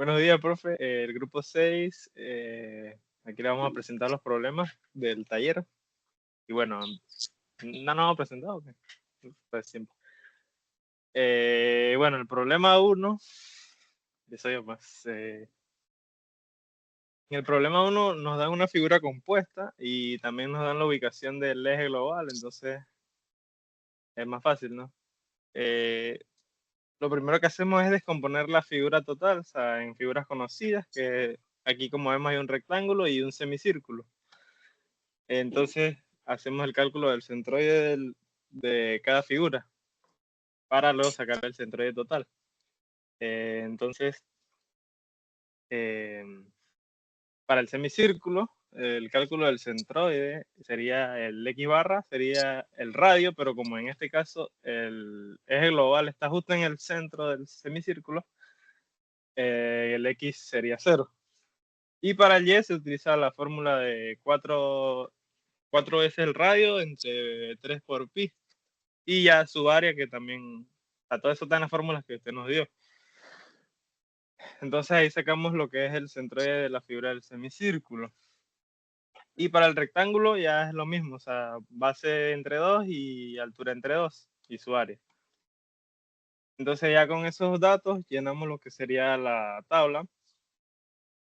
Buenos días, profe. El grupo 6, aquí le vamos a presentar los problemas del taller. Y bueno, no nos hemos presentado, ¿o qué? Pues siempre. Bueno, el problema 1, eso yo más. En el problema 1 nos dan una figura compuesta y también nos dan la ubicación del eje global, entonces es más fácil, ¿no? Lo primero que hacemos es descomponer la figura total, o sea, en figuras conocidas, que aquí como vemos hay un rectángulo y un semicírculo. Entonces hacemos el cálculo del centroide de cada figura para luego sacar el centroide total. Entonces, eh, para el semicírculo, el cálculo del centroide sería el X barra, sería el radio, pero como en este caso el eje global está justo en el centro del semicírculo, el X sería 0. Y para el Y se utiliza la fórmula de 4 veces el radio entre 3 por pi. Y ya su área que también, a todo eso están las fórmulas que usted nos dio. Entonces ahí sacamos lo que es el centroide de la figura del semicírculo. Y para el rectángulo ya es lo mismo, o sea, base entre 2 y altura entre 2 y su área. Entonces ya con esos datos llenamos lo que sería la tabla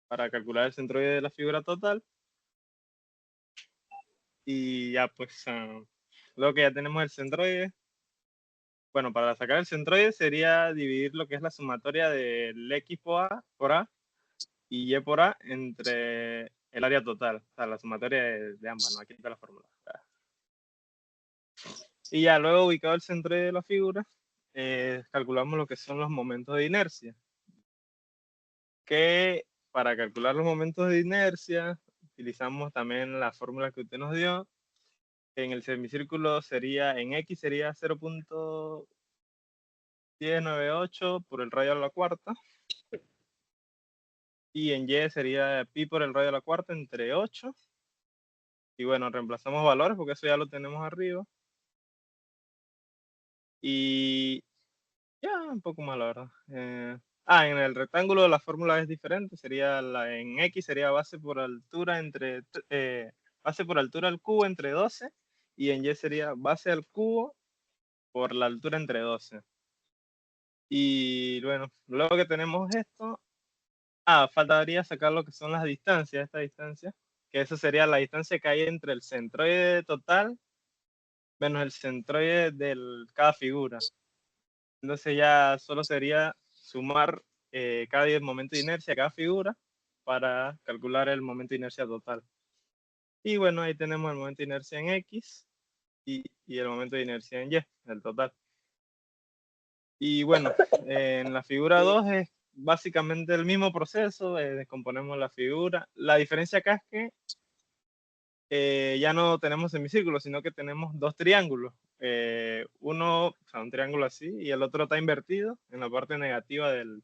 para calcular el centroide de la figura total. Y ya pues, luego que ya tenemos el centroide, bueno, para sacar el centroide sería dividir lo que es la sumatoria del X por A y Y por A entre el área total, o sea, la sumatoria de ambas, ¿no? Aquí está la fórmula. Y ya luego ubicado el centro de la figura, calculamos lo que son los momentos de inercia. Que para calcular los momentos de inercia, utilizamos también la fórmula que usted nos dio. En el semicírculo sería, en X sería 0.1098 por el radio a la cuarta. Y en Y sería pi por el radio a la cuarta entre 8. Y bueno, reemplazamos valores porque eso ya lo tenemos arriba. Y ya, un poco más, la verdad. En el rectángulo la fórmula es diferente. Sería en X sería base por altura base por altura al cubo entre 12. Y en Y sería base al cubo por la altura entre 12. Y bueno, luego que tenemos esto, faltaría sacar lo que son las distancias, esta distancia, que eso sería la distancia que hay entre el centroide total menos el centroide de cada figura. Entonces ya solo sería sumar cada momento de inercia a cada figura para calcular el momento de inercia total. Y bueno, ahí tenemos el momento de inercia en X y el momento de inercia en Y, el total. Y bueno, en la figura 2 es básicamente el mismo proceso, descomponemos la figura. La diferencia acá es que ya no tenemos semicírculos, sino que tenemos dos triángulos. Uno, o sea, un triángulo así, y el otro está invertido en la parte negativa del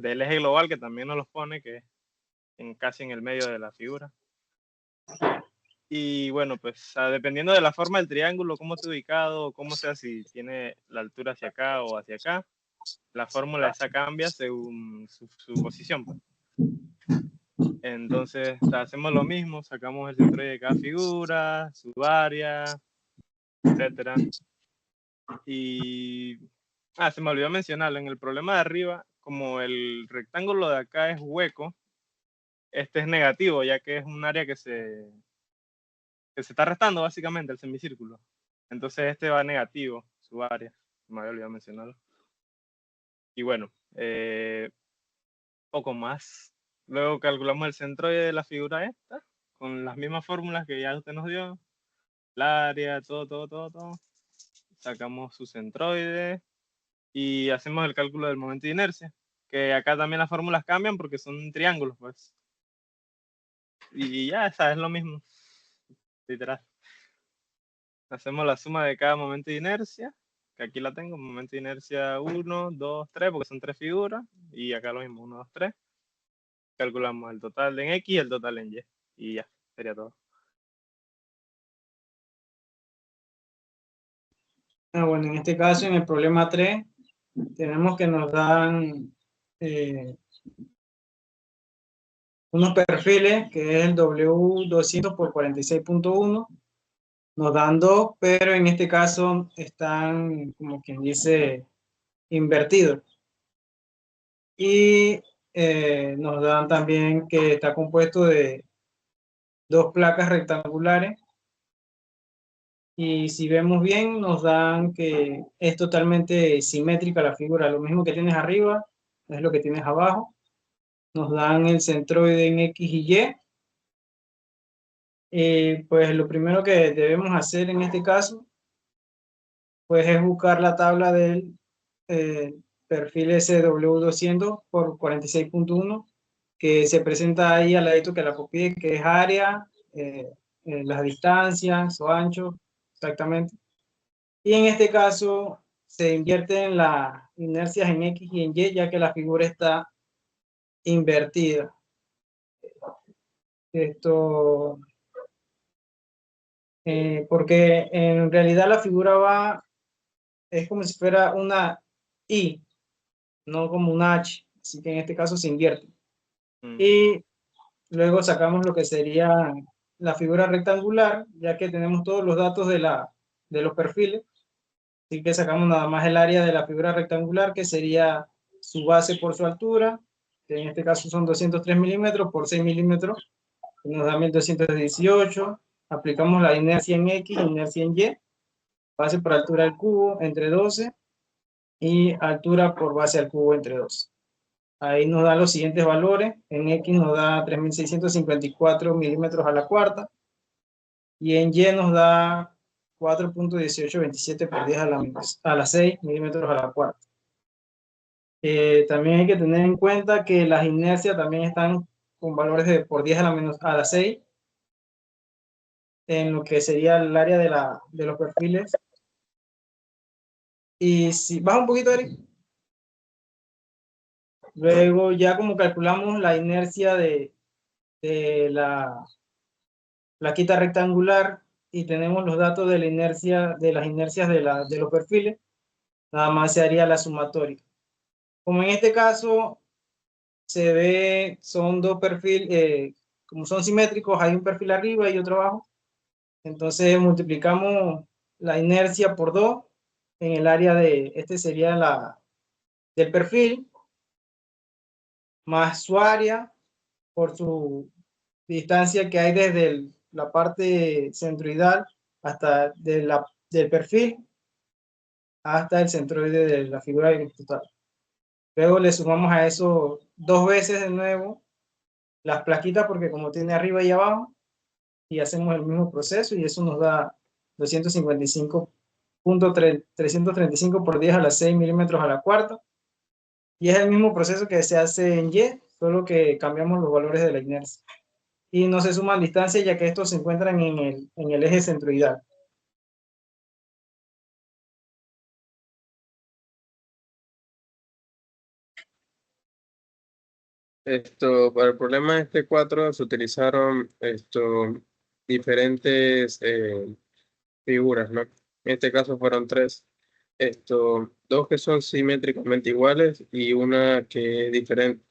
eje global, que también nos los pone, que es casi en el medio de la figura. Y bueno, pues dependiendo de la forma del triángulo, cómo esté ubicado, cómo sea, si tiene la altura hacia acá o hacia acá, la fórmula esa cambia según su posición. Pues. Entonces hacemos lo mismo, sacamos el centroide de cada figura, su área, etcétera. Y se me olvidó mencionarlo, en el problema de arriba, como el rectángulo de acá es hueco, este es negativo, ya que es un área que se está restando básicamente el semicírculo. Entonces este va negativo, su área, me había olvidado mencionarlo. Y bueno, poco más. Luego calculamos el centroide de la figura esta, con las mismas fórmulas que ya usted nos dio, el área, todo. Sacamos su centroide y hacemos el cálculo del momento de inercia, que acá también las fórmulas cambian porque son triángulos, pues. Y ya, esa es lo mismo, literal. Hacemos la suma de cada momento de inercia, que aquí la tengo, momento de inercia 1, 2, 3, porque son 3 figuras, y acá lo mismo, 1, 2, 3. Calculamos el total en X y el total en Y, y ya, sería todo. Bueno, en este caso, en el problema 3, tenemos que nos dan unos perfiles, que es el W200 por 46.1, nos dan dos, pero en este caso están, como quien dice, invertidos. Y nos dan también que está compuesto de dos placas rectangulares. Y si vemos bien, nos dan que es totalmente simétrica la figura. Lo mismo que tienes arriba es lo que tienes abajo. Nos dan el centroide en X y Y. Pues lo primero que debemos hacer en este caso, pues es buscar la tabla del eh, perfil SW200 por 46.1, que se presenta ahí al ladito que la copié, que es área, las distancias o ancho, exactamente. Y en este caso se invierten las inercias en X y en Y, ya que la figura está invertida. Esto, porque en realidad la figura va, es como si fuera una Y, no como una H, así que en este caso se invierte. Mm. Y luego sacamos lo que sería la figura rectangular, ya que tenemos todos los datos de los perfiles, así que sacamos nada más el área de la figura rectangular, que sería su base por su altura, que en este caso son 203 milímetros por 6 milímetros, que nos da 1218. Aplicamos la inercia en X, inercia en Y, base por altura al cubo entre 12 y altura por base al cubo entre 12. Ahí nos da los siguientes valores. En X nos da 3654 milímetros a la cuarta. Y en Y nos da 4.1827 por 10 a la 6 milímetros a la cuarta. También hay que tener en cuenta que las inercias también están con valores de por 10 a la 6 en lo que sería el área de los perfiles. Y si baja un poquito, Eric. Luego ya como calculamos la inercia de la plaquita rectangular y tenemos los datos de la inercia, de las inercias de los perfiles, nada más se haría la sumatoria. Como en este caso se ve, son dos perfiles, como son simétricos, hay un perfil arriba y otro abajo, entonces multiplicamos la inercia por 2 en el área de, este sería del perfil, más su área por su distancia que hay desde la parte centroidal hasta del perfil hasta el centroide de la figura horizontal. Luego le sumamos a eso dos veces de nuevo las plaquitas, porque como tiene arriba y abajo, y hacemos el mismo proceso, y eso nos da 255.335 por 10 a la 6 milímetros a la cuarta. Y es el mismo proceso que se hace en Y, solo que cambiamos los valores de la inercia. Y no se suman distancias, ya que estos se encuentran en el eje centroidal. Para el problema de este 4 se utilizaron diferentes figuras, ¿no? En este caso fueron tres. Dos que son simétricamente iguales y una que es diferente.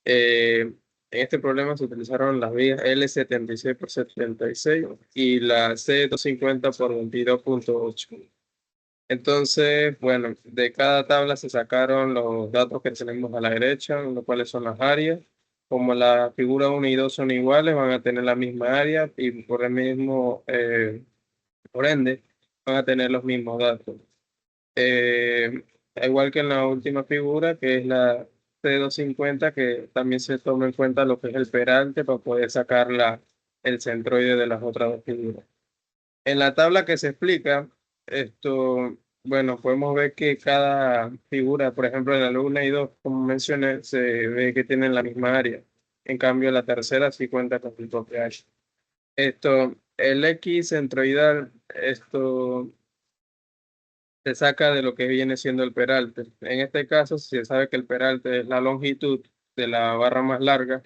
En este problema se utilizaron las vías L76 por 76 y la C250 por 22.8. Entonces, bueno, de cada tabla se sacaron los datos que tenemos a la derecha, los cuales son las áreas. Como la figura 1 y 2 son iguales, van a tener la misma área y por el mismo, por ende, van a tener los mismos datos. Igual que en la última figura, que es la C250, que también se toma en cuenta lo que es el peralte para poder sacar el centroide de las otras dos figuras. En la tabla que se explica, bueno, podemos ver que cada figura, por ejemplo, en la 1 y 2, como mencioné, se ve que tienen la misma área. En cambio, la tercera sí cuenta con su propia área. El X centroidal, se saca de lo que viene siendo el peralte. En este caso, si se sabe que el peralte es la longitud de la barra más larga,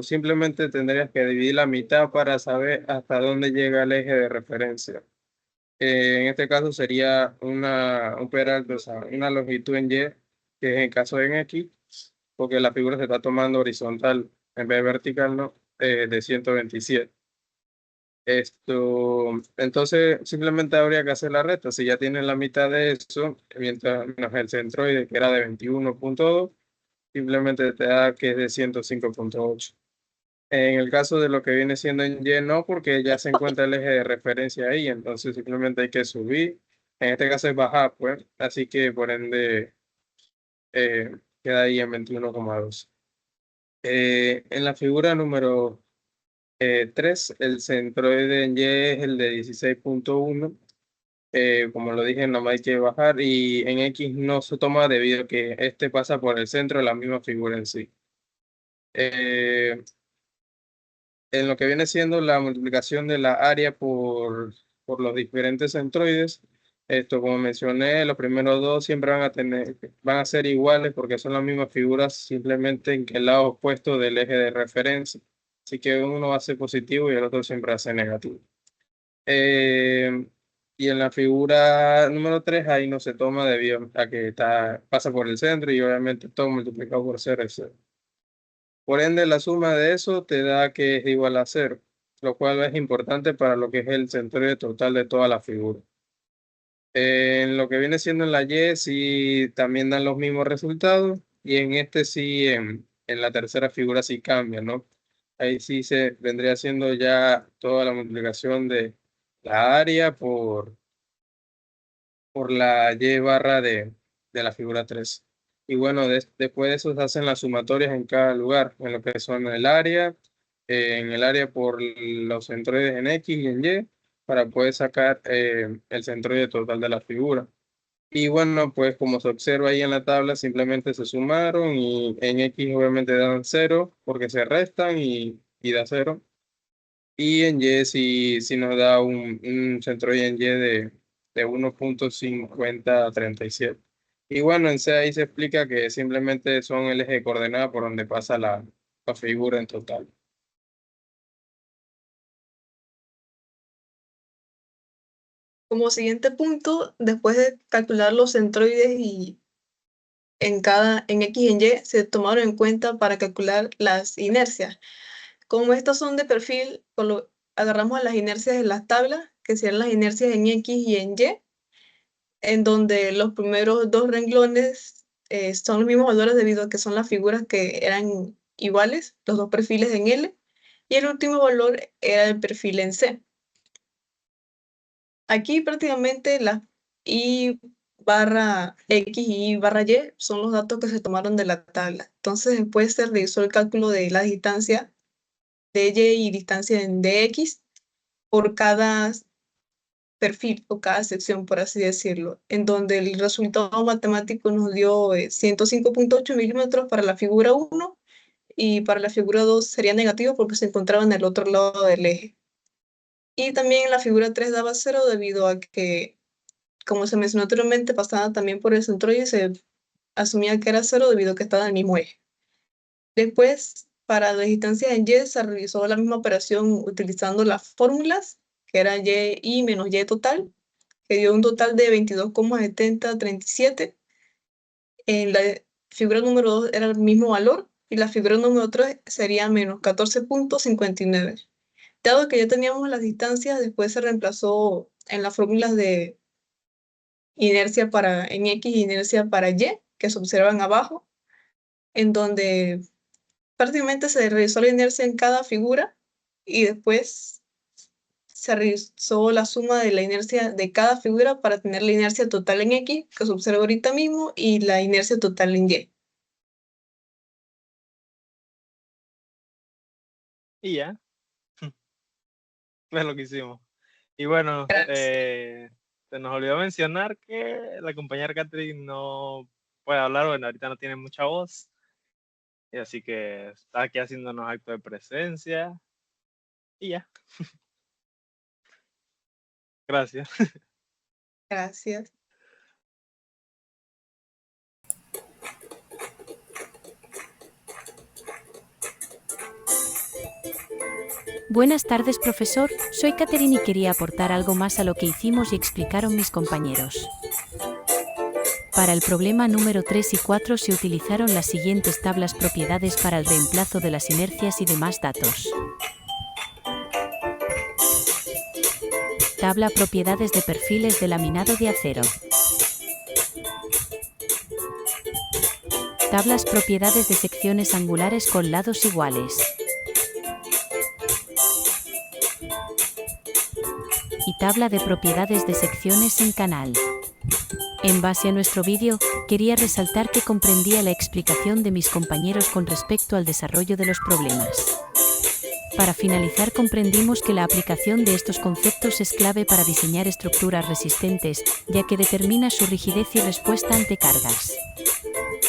simplemente tendrías que dividir la mitad para saber hasta dónde llega el eje de referencia. En este caso sería un peralte, o sea, una longitud en Y que es el caso en X, porque la figura se está tomando horizontal en vez de vertical, ¿no? De 127. Entonces simplemente habría que hacer la resta. Si ya tienen la mitad de eso, mientras menos el centroide que era de 21.2, simplemente te da que es de 105.8. En el caso de lo que viene siendo en Y, no, porque ya se encuentra el eje de referencia ahí, entonces simplemente hay que subir. En este caso es bajar, pues, así que por ende queda ahí en 21,2. En la figura número 3, el centroide en Y es el de 16.1. Como lo dije, no hay que bajar, y en X no se toma debido a que este pasa por el centro de la misma figura en sí. En lo que viene siendo la multiplicación de la área por los diferentes centroides, como mencioné, los primeros dos siempre van a ser iguales porque son las mismas figuras, simplemente en que el lado opuesto del eje de referencia. Así que uno va a ser positivo y el otro siempre va a ser negativo. Y en la figura número 3, ahí no se toma debido a que pasa por el centro y obviamente todo multiplicado por 0 es 0. Por ende, la suma de eso te da que es igual a 0, lo cual es importante para lo que es el centroide total de toda la figura. En lo que viene siendo en la Y, sí también dan los mismos resultados, y en este sí, en la tercera figura sí cambia, ¿no? Ahí sí se vendría haciendo ya toda la multiplicación de la área por la Y barra de la figura 3. Y bueno, después de eso se hacen las sumatorias en cada lugar, en lo que son en el área por los centroides en X y en Y, para poder sacar el centroide total de la figura. Y bueno, pues como se observa ahí en la tabla, simplemente se sumaron y en X obviamente dan 0 porque se restan y da 0. Y en Y sí nos da un centroide en Y de 1.5037. Y bueno, en C ahí se explica que simplemente son el eje de coordenadas por donde pasa la figura en total. Como siguiente punto, después de calcular los centroides y en X y en Y, se tomaron en cuenta para calcular las inercias. Como estas son de perfil, agarramos las inercias de las tablas, que serían las inercias en X y en Y, en donde los primeros dos renglones son los mismos valores debido a que son las figuras que eran iguales, los dos perfiles en L, y el último valor era el perfil en C. Aquí prácticamente la I barra X y I barra Y son los datos que se tomaron de la tabla. Entonces después se realizó el cálculo de la distancia de Y y distancia de X por cada perfil o cada sección, por así decirlo, en donde el resultado matemático nos dio 105.8 milímetros para la figura 1 y para la figura 2 sería negativo porque se encontraba en el otro lado del eje. Y también en la figura 3 daba 0 debido a que, como se mencionó anteriormente, pasaba también por el centroide y se asumía que era 0 debido a que estaba en el mismo eje. Después, para las distancias en Y, se realizó la misma operación utilizando las fórmulas, que era Y menos Y total, que dio un total de 22,7037. En la figura número 2 era el mismo valor y la figura número 3 sería menos 14.59. Dado que ya teníamos las distancias, después se reemplazó en las fórmulas de inercia en X y inercia para Y, que se observan abajo, en donde prácticamente se realizó la inercia en cada figura y después se realizó la suma de la inercia de cada figura para tener la inercia total en X, que se observa ahorita mismo, y la inercia total en Y. Y ya, es lo que hicimos. Y bueno, se nos olvidó mencionar que la compañera Catherine no puede hablar, bueno, ahorita no tiene mucha voz. Y así que está aquí haciéndonos acto de presencia. Y ya. Gracias. Gracias. Buenas tardes, profesor. Soy Catherine y quería aportar algo más a lo que hicimos y explicaron mis compañeros. Para el problema número 3 y 4 se utilizaron las siguientes tablas propiedades para el reemplazo de las inercias y demás datos. Tabla propiedades de perfiles de laminado de acero. Tablas propiedades de secciones angulares con lados iguales. Y tabla de propiedades de secciones en canal. En base a nuestro vídeo, quería resaltar que comprendía la explicación de mis compañeros con respecto al desarrollo de los problemas. Para finalizar, comprendimos que la aplicación de estos conceptos es clave para diseñar estructuras resistentes, ya que determina su rigidez y respuesta ante cargas.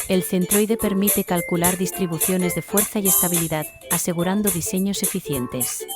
El centroide permite calcular distribuciones de fuerza y estabilidad, asegurando diseños eficientes.